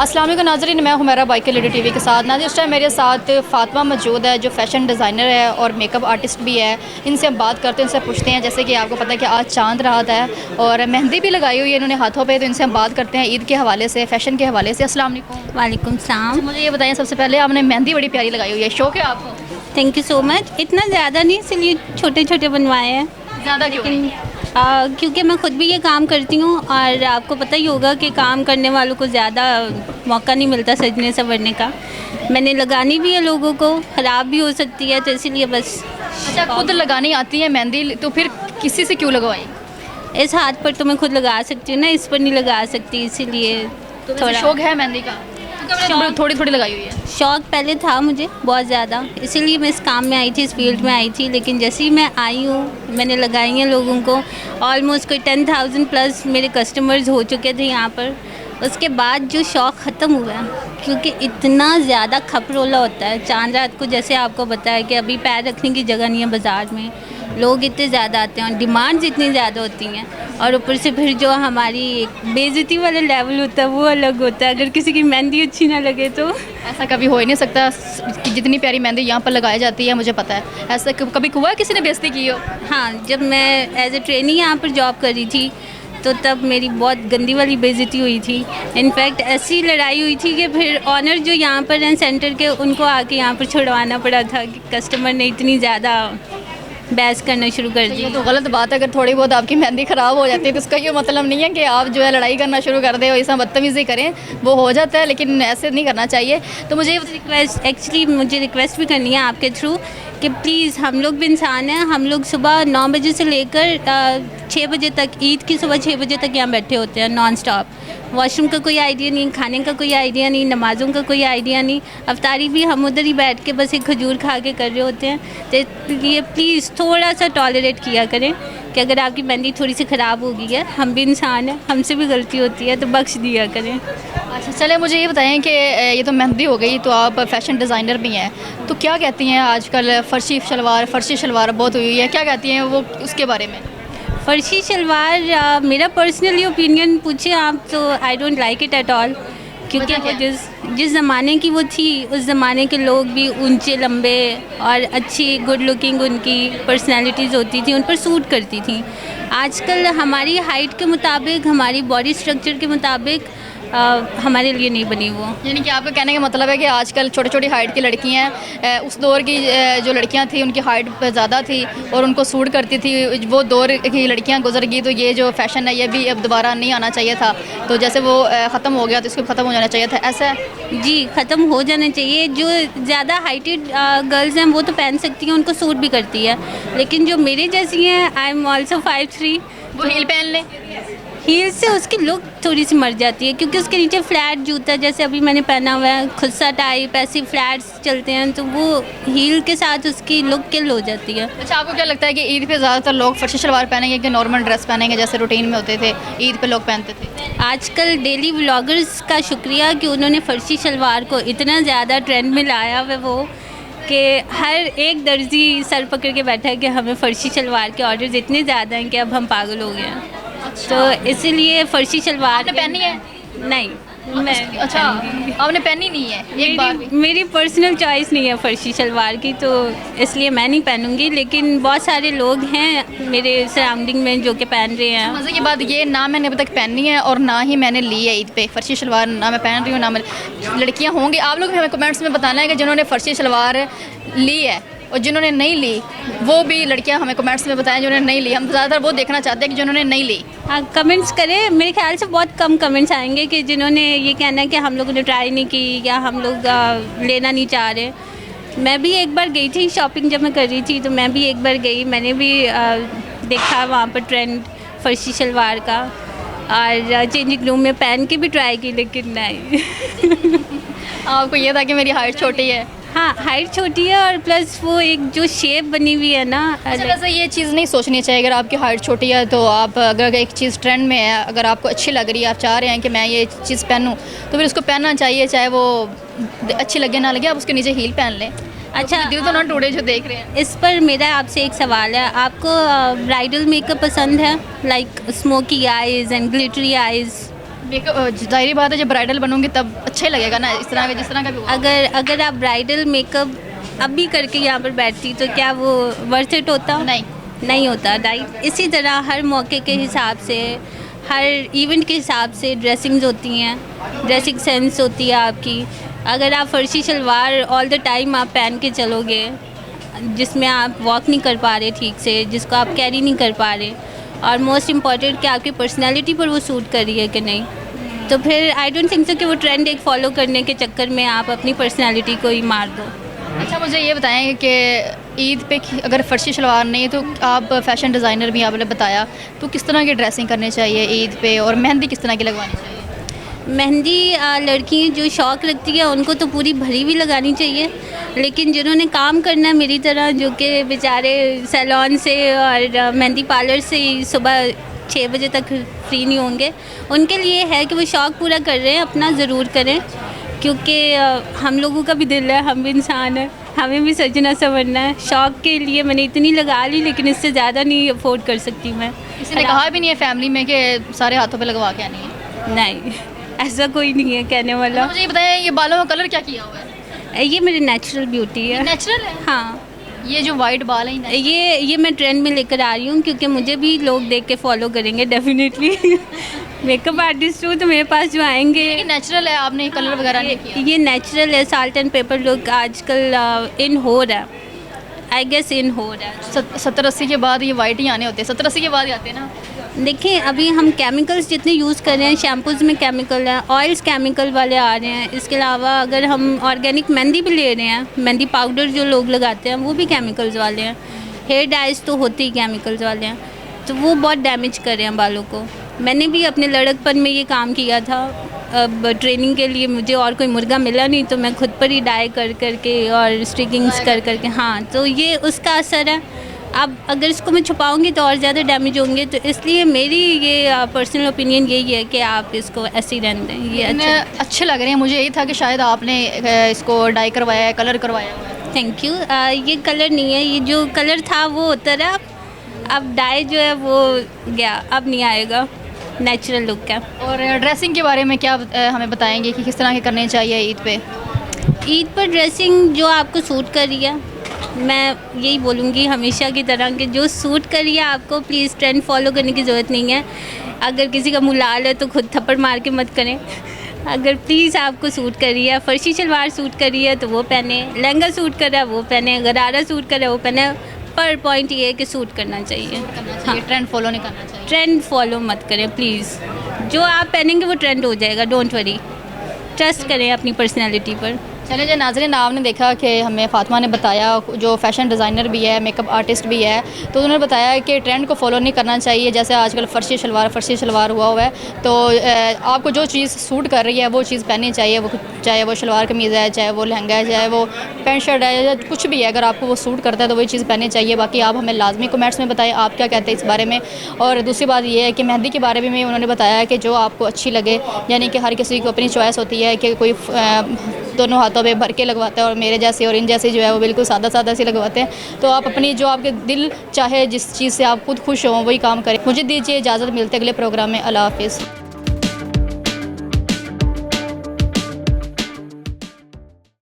अस्सलाम वालेकुम नाज़रीन, मैं हुमैरा बाइक लेडी टीवी के साथ। नाज़रीन, इस टाइम मेरे साथ फ़ातिमा मौजूद है जो फ़ैशन डिज़ाइनर है और मेकअप आर्टिस्ट भी है। इनसे हम बात करते हैं, इनसे पूछते हैं। जैसे कि आपको पता है कि आज चांद रात है और मेहंदी भी लगाई हुई है इन्होंने हाथों पे, तो इनसे हम बात करते हैं ईद के हवाले से, फ़ैशन के हवाले से। अस्सलाम वालेकुम। वालेकुम सलाम। मुझे ये बताएं, सबसे पहले आपने मेहंदी बड़ी प्यारी लगाई हुई है, शौक़ है आपको? Thank you so much. इतना ज़्यादा नहीं, इसलिए छोटे छोटे बनवाए हैं। ज़्यादा क्यों? क्योंकि मैं खुद भी ये काम करती हूँ और आपको पता ही होगा कि काम करने वालों को ज़्यादा मौका नहीं मिलता सजने संवरने का। मैंने लगानी भी है, लोगों को ख़राब भी हो सकती है, तो इसीलिए बस। अच्छा, खुद लगानी आती है मेहंदी, तो फिर किसी से क्यों लगवाई? इस हाथ पर तो मैं खुद लगा सकती हूँ ना, इस पर नहीं लगा सकती, इसीलिए तो थोड़ा शौक़ है मेहंदी का? क्योंकि थोड़ी थोड़ी लगाई हुई है। शौक़ पहले था मुझे बहुत ज़्यादा, इसीलिए मैं इस काम में आई थी, इस फील्ड में आई थी। लेकिन जैसे ही मैं आई हूँ, मैंने लगाई हैं लोगों को। ऑलमोस्ट कोई 10,000 प्लस मेरे कस्टमर्स हो चुके थे यहाँ पर। उसके बाद जो शौक़ ख़त्म हुआ है, क्योंकि इतना ज़्यादा खपरोला होता है चांद रात को। जैसे आपको बताया कि अभी पैर रखने की जगह नहीं है बाज़ार में, लोग इतने ज़्यादा आते हैं और डिमांड्स इतनी ज़्यादा होती हैं, और ऊपर से फिर जो हमारी एक बेइज्जती वाला लेवल होता है वो अलग होता है, अगर किसी की मेहंदी अच्छी ना लगे तो। ऐसा कभी हो ही नहीं सकता कि जितनी प्यारी मेहंदी यहाँ पर लगाई जाती है, मुझे पता है। ऐसा कभी हुआ है किसी ने बेइज्जती की हो? हाँ, जब मैं एज ए ट्रेनी यहाँ पर जॉब कर रही थी, तो तब मेरी बहुत गंदी वाली बेइज्जती हुई थी। इनफैक्ट ऐसी लड़ाई हुई थी कि फिर ऑनर जो यहाँ पर हैं सेंटर के, उनको आके यहाँ पर छुड़वाना पड़ा था कि कस्टमर ने इतनी ज़्यादा बहस करना शुरू कर दी। ये तो गलत बात है, अगर थोड़ी बहुत आपकी मेहंदी ख़राब हो जाती है तो इसका ये मतलब नहीं है कि आप जो है लड़ाई करना शुरू कर दें और ऐसा बदतमीज़ी करें। वो हो जाता है, लेकिन ऐसे नहीं करना चाहिए। तो मुझे मुझे रिक्वेस्ट भी करनी है आपके थ्रू कि प्लीज़, हम लोग भी इंसान हैं। हम लोग सुबह 9 बजे से लेकर 6 बजे तक, ईद की सुबह 6 बजे तक यहाँ बैठे होते हैं नॉन स्टॉप। वॉशरूम का कोई आइडिया नहीं, खाने का कोई आइडिया नहीं, नमाज़ों का कोई आइडिया नहीं। अफ्तारी भी हम उधर ही बैठ के बस एक खजूर खा के कर रहे होते हैं। तो इसलिए प्लीज़ थोड़ा सा टॉलरेट किया करें कि अगर आपकी मेहंदी थोड़ी सी ख़राब हो गई है, हम भी इंसान हैं, हमसे भी गलती होती है, तो बख्श दिया करें। अच्छा, चले मुझे ये बताएं कि ये तो मेहंदी हो गई, तो आप फ़ैशन डिज़ाइनर भी हैं, तो क्या कहती हैं आजकल फ़र्शी शलवार बहुत हुई है, क्या कहती हैं वो उसके बारे में? फ़र्शी शलवार, मेरा पर्सनली ओपिनियन पूछे आप तो I don't like it at all. क्योंकि वो जिस ज़माने की वो थी, उस ज़माने के लोग भी ऊंचे लंबे और अच्छी गुड लुकिंग उनकी पर्सनैलिटीज़ होती थी, उन पर सूट करती थी। आजकल हमारी हाइट के मुताबिक, हमारी बॉडी स्ट्रक्चर के मुताबिक हमारे लिए नहीं बनी वो। यानी कि आपका कहने का मतलब है कि आजकल छोटी छोटी हाइट की लड़कियां, उस दौर की जो लड़कियां थी उनकी हाइट ज़्यादा थी और उनको सूट करती थी, वो दौर की लड़कियां गुजर गई, तो ये जो फ़ैशन है ये भी अब दोबारा नहीं आना चाहिए था। तो जैसे वो ख़त्म हो गया तो इसको ख़त्म हो जाना चाहिए था, ऐसा है? जी, ख़त्म हो जाना चाहिए। जो ज़्यादा हाइटेड गर्ल्स हैं वो तो पहन सकती हैं, उनको सूट भी करती है। लेकिन जो मेरे जैसी हैं, आई एम ऑल्सो 5'3", वो हील पहन लें। हील से उसकी लुक थोड़ी सी मर जाती है, क्योंकि उसके नीचे फ्लैट जूता, जैसे अभी मैंने पहना हुआ है खुस्सा टाइप, ऐसे फ्लैट्स चलते हैं, तो वो हील के साथ उसकी लुक किल हो जाती है। अच्छा, आपको क्या लगता है कि ईद पे ज़्यादातर लोग फ़र्शी शलवार पहनेंगे कि नॉर्मल ड्रेस पहनेंगे जैसे रूटीन में होते थे, ईद पे लोग पहनते थे? आजकल डेली व्लॉगर्स का शुक्रिया कि उन्होंने फ़र्शी शलवार को इतना ज़्यादा ट्रेंड में लाया हुआ वो, कि हर एक दर्जी सर पकड़ के बैठा है कि हमें फ़र्शी शलवार के ऑर्डर्स इतने ज़्यादा हैं कि अब हम पागल हो गए हैं। तो इसीलिए फ़र्शी शलवार आपने पहनी है? नहीं, मैं अच्छा, आपने पहनी नहीं है एक बार भी? मेरी पर्सनल चॉइस नहीं है फ़र्शी शलवार की, तो इसलिए मैं नहीं पहनूंगी। लेकिन बहुत सारे लोग हैं मेरे सराउंडिंग में जो कि पहन रहे हैं। मज़े की बात ये, ना मैंने अभी तक पहनी है और ना ही मैंने ली है ईद पे फ़र्शी शलवार, ना मैं पहन रही हूँ, ना मैं। लड़कियाँ होंगी, आप लोग भी हमें कमेंट्स में बताना है कि जिन्होंने फ़र्शी शलवार ली है और जिन्होंने नहीं ली, वो भी लड़कियां हमें कमेंट्स में बताएं जिन्होंने नहीं ली। हम ज़्यादातर वो देखना चाहते हैं कि जिन्होंने नहीं ली। हाँ, कमेंट्स करें। मेरे ख्याल से बहुत कम कमेंट्स आएंगे कि जिन्होंने ये कहना है कि हम लोगों ने ट्राई नहीं की या हम लोग लेना नहीं चाह रहे। मैं भी एक बार गई थी शॉपिंग, जब मैं कर रही थी तो मैं भी एक बार गई, मैंने भी देखा वहाँ पर ट्रेंड फ़र्शी शलवार का, और चेंजिंग रूम में पहन के भी ट्राई की, लेकिन नहीं। आपको ये था कि मेरी हाइट छोटी है? हाँ, हाइट छोटी है और प्लस वो एक जो शेप बनी हुई है ना। अच्छा, वैसे ये चीज़ नहीं सोचनी चाहिए, अगर आपकी हाइट छोटी है तो आप, अगर एक चीज़ ट्रेंड में है, अगर आपको अच्छी लग रही है, आप चाह रहे हैं कि मैं ये चीज़ पहनूं, तो फिर उसको पहनना चाहिए, चाहे वो अच्छी लगे ना लगे, आप उसके नीचे हील पहन लें। अच्छा, दिल तो ना टूटे जो देख रहे हैं। इस पर मेरा आपसे एक सवाल है, आपको ब्राइडल मेकअप पसंद है, like smoky eyes and glittery eyes? Makeup ज़ाहिर बात है, जब ब्राइडल बनूंगी तब अच्छा ही लगेगा ना, इस तरह का जिस तरह का भी हो। अगर आप ब्राइडल मेकअप अभी करके यहाँ पर बैठती तो क्या वो वर्थ इट होता? नहीं होता, राइट। इसी तरह हर मौके के हिसाब से, हर इवेंट के हिसाब से ड्रेसिंग्स होती हैं, ड्रेसिंग सेंस होती है आपकी। अगर आप फर्शी शलवार ऑल द टाइम आप पहन के चलोगे, जिसमें आप वॉक नहीं कर पा रहे ठीक से, जिसको आप कैरी नहीं कर पा रहे, और मोस्ट इम्पॉर्टेंट कि आपकी पर्सनैलिटी पर वो सूट कर रही है कि नहीं, तो फिर आई डोंट थिंक सो कि वो ट्रेंड एक फ़ॉलो करने के चक्कर में आप अपनी पर्सनैलिटी को ही मार दो। अच्छा, मुझे ये बताएं कि ईद पे अगर फर्शी शलवार नहीं तो आप फ़ैशन डिज़ाइनर भी आपने बताया, तो किस तरह की ड्रेसिंग करनी चाहिए ईद पे, और मेहंदी किस तरह की लगवानी चाहिए? मेहंदी लड़की जो शौक़ रखती है उनको तो पूरी भरी भी लगानी चाहिए, लेकिन जिन्होंने काम करना है मेरी तरह, जो कि बेचारे सैलून से और मेहंदी पार्लर से सुबह 6 बजे तक फ्री नहीं होंगे, उनके लिए है कि वो शौक़ पूरा कर रहे हैं अपना, ज़रूर करें, क्योंकि हम लोगों का भी दिल है, हम भी इंसान हैं, हमें भी सजना संवरना है। शौक़ के लिए मैंने इतनी लगा ली, लेकिन इससे ज़्यादा नहीं अफोर्ड कर सकती मैं। किसी ने कहा भी नहीं है फैमिली में कि सारे हाथों पे लगवा के आनी है? नहीं, ऐसा कोई नहीं है कहने वाला। मुझे ये बताएं, ये बालों का कलर क्या किया हुआ है? ये मेरी नेचुरल ब्यूटी है। नेचुरल है? हाँ, ये जो वाइट बाल है ये मैं ट्रेंड में लेकर आ रही हूँ, क्योंकि मुझे भी लोग देख के फॉलो करेंगे डेफिनेटली। मेकअप आर्टिस्ट हूँ तो मेरे पास जो आएंगे। नेचुरल है, आपने कलर वगैरह नहीं किया? ये नेचुरल है, साल्ट एंड पेपर लुक आजकल इन हो रहा है, आई गेस इन हो रहा है। 70-80 के बाद ये वाइट ही आने होते हैं, 70-80 के बाद ही आते हैं ना। देखिए अभी हम केमिकल्स जितने यूज़ कर रहे हैं, शैम्पूज़ में केमिकल है, ऑयल्स केमिकल वाले आ रहे हैं, इसके अलावा अगर हम ऑर्गेनिक मेहंदी भी ले रहे हैं, मेहंदी पाउडर जो लोग लगाते हैं वो भी केमिकल्स वाले हैं, हेयर डाइज तो होते ही केमिकल्स वाले हैं, तो वो बहुत डैमेज कर रहे हैं बालों को। मैंने भी अपने लड़कपन में ये काम किया था, अब ट्रेनिंग के लिए मुझे और कोई मुर्गा मिला नहीं, तो मैं खुद पर ही डाई कर करके और स्ट्रिकिंग्स कर करके, हाँ, तो ये उसका असर है। अब अगर इसको मैं छुपाऊंगी तो और ज़्यादा डैमेज होंगे, तो इसलिए मेरी ये पर्सनल ओपिनियन यही है कि आप इसको ऐसे ही रहने दें। ये अच्छे लग रहे हैं। मुझे यही था कि शायद आपने इसको डाई करवाया है, कलर करवाया हुआ है। Thank you. ये कलर नहीं है, ये जो कलर था वो उतरा, अब डाई जो है वो गया, अब नहीं आएगा, नेचुरल लुक है। और ड्रेसिंग के बारे में क्या हमें बताएंगे कि किस तरह की करनी चाहिए ईद पे? ईद पर ड्रेसिंग जो आपको सूट कर रही है, मैं यही बोलूँगी हमेशा की तरह कि जो सूट कर रही है आपको, प्लीज़ ट्रेंड फॉलो करने की ज़रूरत नहीं है। अगर किसी का मुँह लाल है तो खुद थप्पड़ मार के मत करें। अगर प्लीज़ आपको सूट कर रही है, फर्शी शलवार सूट कर रही है तो वो पहने, लहंगा सूट कर रहा है वो पहने, गरारा सूट कर रहा है वो पहने, पर पॉइंट ये है कि सूट करना चाहिए। हाँ, ट्रेंड फॉलो नहीं करना चाहिए। ट्रेंड फॉलो मत करें प्लीज़, जो आप पहनेंगे वो ट्रेंड हो जाएगा, डोंट वरी, ट्रस्ट करें अपनी पर्सनैलिटी पर। चलिए जी नाज़रीन, आपने देखा कि हमें फ़ातिमा ने बताया, जो फ़ैशन डिज़ाइनर भी है, मेकअप आर्टिस्ट भी है, तो उन्होंने बताया कि ट्रेंड को फॉलो नहीं करना चाहिए। जैसे आजकल फर्शी शलवार हुआ है, तो आपको जो चीज़ सूट कर रही है वो चीज़ पहननी चाहिए, वो चाहे वो शलवार कमीज़ है, चाहे वो लहंगा है, चाहे वो पैंट शर्ट है, या कुछ भी है, अगर आपको वो सूट करता है तो वही चीज़ पहननी चाहिए। बाकी आप हमें लाजमी कमेंट्स में बताएं आप क्या कहते हैं इस बारे में। और दूसरी बात ये है कि मेहंदी के बारे में उन्होंने बताया कि जो आपको अच्छी लगे, यानी कि हर किसी को अपनी चॉइस होती है कि कोई दोनों हाथों पे भर के लगवाता है और मेरे जैसे और इन जैसे जो है वो बिल्कुल सादा से लगवाते हैं। तो आप अपनी जो आपके दिल चाहे, जिस चीज़ से आप खुद खुश हों वही काम करें। मुझे दीजिए इजाज़त, मिलते अगले प्रोग्राम में। अल्लाह हाफ़िज़।